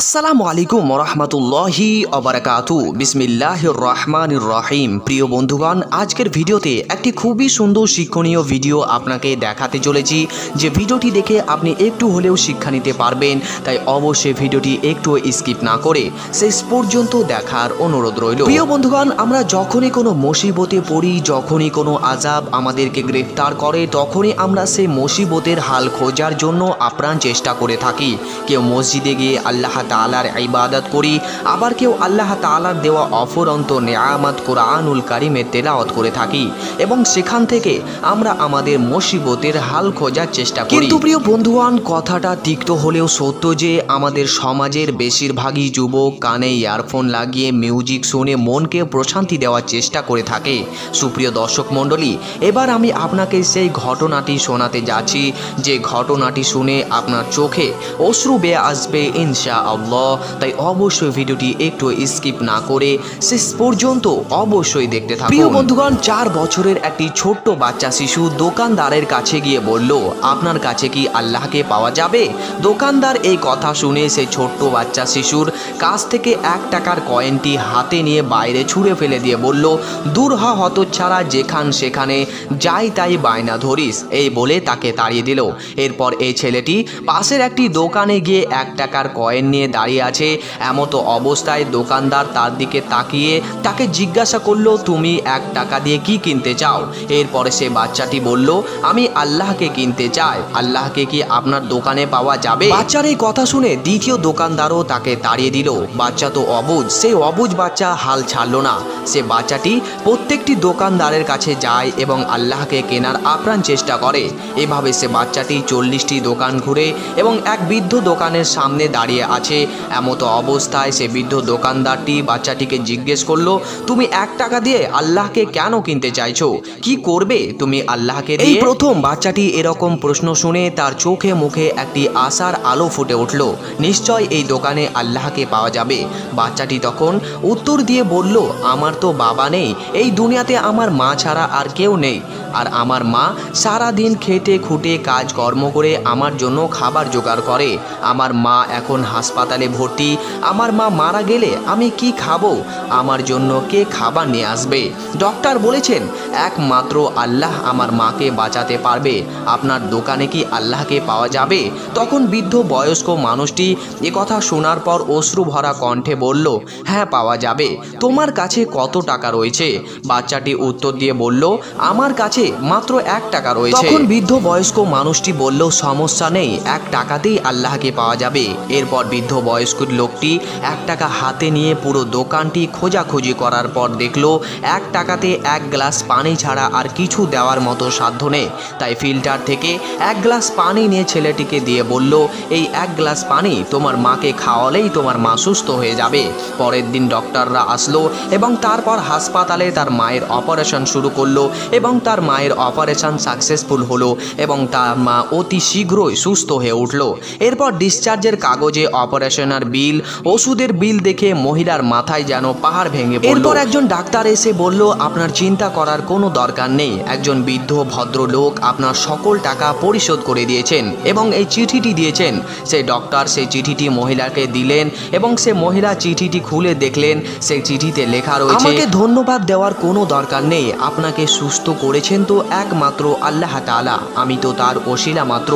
আসসালামু আলাইকুম রহমতুল্লাহি অবরাকাতু। বিসমিল্লাহির রহমানির রহিম। প্রিয় বন্ধুগণ, আজকের ভিডিওতে একটি খুবই সুন্দর শিক্ষণীয় ভিডিও আপনাকে দেখাতে চলেছি, যে ভিডিওটি দেখে আপনি একটু হলেও শিক্ষা নিতে পারবেন। তাই অবশ্যই ভিডিওটি একটু স্কিপ না করে শেষ পর্যন্ত দেখার অনুরোধ রইল। প্রিয় বন্ধুগণ, আমরা যখনই কোনো মুসিবতে পড়ি, যখনই কোনো আযাব আমাদেরকে গ্রেফতার করে, তখনই আমরা সেই মুসিবতের হাল খোঁজার জন্য আপ্রাণ চেষ্টা করে থাকি। কেউ মসজিদে গিয়ে আল্লাহ তাআলার ইবাদত করি, আবার কেউ আল্লাহ তাআলার দেওয়া অফুরন্ত নেয়ামত কুরআনুল কারীমের তেলাওয়াত করে থাকি এবং সেখান থেকে আমরা আমাদের মুসিবতের হাল খোঁজার চেষ্টা করি। কিন্তু প্রিয় বন্ধুগণ, কথাটা তিক্ত হলেও সত্য যে আমাদের সমাজের বেশিরভাগই যুবক কানে ইয়ারফোন লাগিয়ে মিউজিক শুনে মনকে প্রশান্তি দেওয়ার চেষ্টা করে থাকে। সুপ্রিয় দর্শক মণ্ডলী, এবার আমি আপনাকে সেই ঘটনাটি শোনাতে যাচ্ছি, যে ঘটনাটি শুনে আপনার চোখে অশ্রু বেয়ে আসবে ইনশাআল্লাহ। তাই অবশ্যই ভিডিওটি একটু স্কিপ না করে শেষ পর্যন্ত অবশ্যই দেখতে থাকুন। প্রিয় বন্ধুগণ, 4 বছরের একটি ছোট্ট বাচ্চা শিশু দোকানদারের কাছে গিয়ে বলল, আপনার কাছে কি আল্লাহকে পাওয়া যাবে? দোকানদার এই কথা শুনে সেই ছোট্ট বাচ্চা শিশুর কাছ থেকে 1 টাকার কয়েনটি হাতে নিয়ে বাইরে ছুঁড়ে ফেলে দিয়ে বলল, দূর হ হতচ্ছাড়া, যেখান সেখানে যাই তাই বায়না ধরিস, এই বলে তাকে তাড়িয়ে দিল। এরপর এই ছেলেটি পাশের একটি দোকানে গিয়ে 1 টাকার কয়েন নিয়ে দাঁড়িয়ে আছে। এমতো অবস্থায় দোকানদার তার দিকে তাকিয়ে তাকে জিজ্ঞাসা করলো, তুমি 1 টাকা দিয়ে কি কিনতে চাও? এরপরে সে বাচ্চাটি বলল, আমি আল্লাহকে কিনতে চাই, আল্লাহকে কি আপনার দোকানে পাওয়া যাবে? বাচ্চার এই কথা শুনে দ্বিতীয় দোকানদারও তাকে তাড়িয়ে দিল। বাচ্চা তো অবুঝ, সেই অবুঝ বাচ্চা হাল ছাড়লো না। সে বাচ্চাটি প্রত্যেকটি দোকানদারের কাছে যায় এবং আল্লাহকে কেনার আপ্রাণ চেষ্টা করে। এভাবে সে বাচ্চাটি 40টি দোকান ঘুরে এবং এক বৃদ্ধ দোকানের সামনে দাঁড়িয়ে আছে। এমতো অবস্থায় সে বৃদ্ধ দোকানদারটি বাচ্চাটিকে জিজ্ঞেস করলো, তুমি 1 টাকা দিয়ে আল্লাহকে কেন কিনতে চাইছো? কি করবে তুমি আল্লাহকে দিয়ে? এই প্রথম বাচ্চাটি এরকম প্রশ্ন শুনে তার চোখে মুখে একটি আশার আলো ফুটে উঠল, নিশ্চয় এই দোকানে আল্লাহকে পাওয়া যাবে। বাচ্চাটি তখন উত্তর দিয়ে বলল, আমার তো বাবা নেই, এই দুনিয়াতে আমার মা ছাড়া আর কেউ নেই, আর আমার মা সারা দিন খেটে খুঁটে কাজ কর্ম করে আমার জন্য খাবার জোগাড় করে। আমার মা এখন হাসপাতালে ভর্তি, আমার মা মারা গেলে আমি কি খাবো? আমার জন্য কে খাবার নিয়ে আসবে? ডক্টর বলেছেন একমাত্র আল্লাহ আমার মাকে বাঁচাতে পারবে, আপনার দোকানে কি আল্লাহকে পাওয়া যাবে? তখন বৃদ্ধ বয়স্ক মানুষটি কথা শোনার পর অশ্রু ভরা কণ্ঠে বলল, হ্যাঁ পাওয়া যাবে। তোমার কাছে কত টাকা রয়েছে? বাচ্চাটি উত্তর দিয়ে বলল, আমার কাছে মাত্র 1 টাকা রয়েছে। তখন বৃদ্ধ বয়স্ক মানুষটি বলল, সমস্যা নেই, 1 টাকাতেই আল্লাহকে পাওয়া যাবে। এরপর বৃদ্ধ বয়স্ক লোকটি 1 টাকা হাতে নিয়ে পুরো দোকানটি খোঁজাখুঁজি করার পর দেখলো 1 টাকাতে 1 গ্লাস পানি ছাড়া আর কিছু দেওয়ার মতো সাধ্য নেই। তাই ফিল্টার থেকে 1 গ্লাস পানি নিয়ে ছেলেটিকে দিয়ে বলল, এই 1 গ্লাস পানি তোমার মাকে খাওয়ালেই তোমার মা সুস্থ হয়ে যাবে। পরের দিন ডক্টররা আসলো এবং তারপর হাসপাতালে তার মায়ের অপারেশন শুরু করলো এবং তার মায়ের অপারেশন সাকসেসফুল হলো এবং তার মা অতি শীঘ্রই সুস্থ হয়ে উঠল। এরপর ডিসচার্জের কাগজে অপারেশনের বিল, ওষুধের বিল দেখে মহিলার মাথায় যেন পাহাড় ভেঙে পড়ল। এরপর একজন ডাক্তার এসে বলল, আপনার চিন্তা করার কোনো দরকার নেই, একজন বৃদ্ধ ভদ্রলোক আপনার সকল টাকা পরিশোধ করে দিয়েছেন এবং এই চিঠিটি দিয়েছেন। সেই ডক্টর সেই চিঠিটি মহিলাকে দিলেন এবং সে মহিলা চিঠিটি খুলে দেখলেন, সেই চিঠিতে লেখা রয়েছে, আমাকে ধন্যবাদ দেওয়ার কোনো দরকার নেই, আপনাকে সুস্থ করেছেন তো একমাত্র আল্লাহ তাআলা, আমি তো তার ওসিলা মাত্র,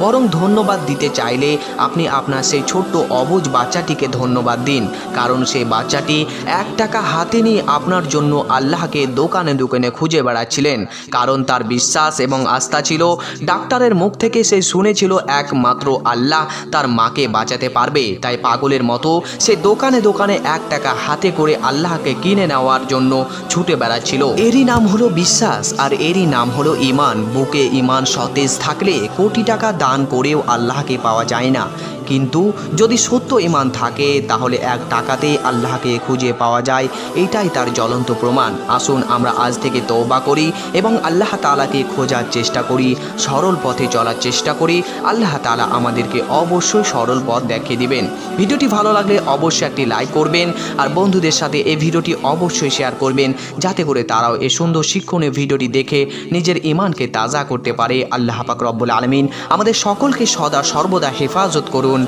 বরং ধন্যবাদ দিতে চাইলে আপনি আপনার সেই ছোট্ট অবুঝ বাচ্চাটিকে ধন্যবাদ দিন, কারণ সেই বাচ্চাটি 1 টাকা হাতে নিয়ে আপনার জন্য আল্লাহকে দোকানে দোকানে খুঁজে বেড়াচ্ছিলেন, কারণ তার বিশ্বাস এবং আস্থা ছিল ডাক্তারের মুখ থেকে সে শুনেছিল একমাত্র আল্লাহ তার মাকে বাঁচাতে পারবে। তাই পাগলের মতো সে দোকানে দোকানে 1 টাকা হাতে করে আল্লাহকে কিনে নেওয়ার জন্য ছুটে বেড়াচ্ছিল। এরই নাম হলো বিশ্বাস, আর এরই নাম হলো ঈমান। বুকে ঈমান সতেজ থাকলে কোটি টাকা দান করেও আল্লাহকে পাওয়া যায় না, কিন্তু যদি সত্য ঈমান থাকে তাহলে 1 টাকাতেই আল্লাহকে খুঁজে পাওয়া যায়, এটাই তার জ্বলন্ত প্রমাণ। আসুন আমরা আজ থেকে তওবা করি এবং আল্লাহ তাআলাকে খোঁজার চেষ্টা করি, সরল পথে চলার চেষ্টা করি। আল্লাহ তাআলা আমাদেরকে অবশ্যই সরল পথ দেখিয়ে দিবেন। ভিডিওটি ভালো লাগলে অবশ্যই একটি লাইক করবেন আর বন্ধুদের সাথে এই ভিডিওটি অবশ্যই শেয়ার করবেন, যাতে করে তারাও এই সুন্দর শিক্ষণীয় ভিডিওটি দেখে নিজের ঈমানকে তাজা করতে পারে। আল্লাহ পাক রব্বুল আলামিন আমাদের সকলকে সদা সর্বদা হেফাজত করুন।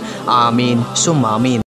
আমিন সুম্মা আমিন।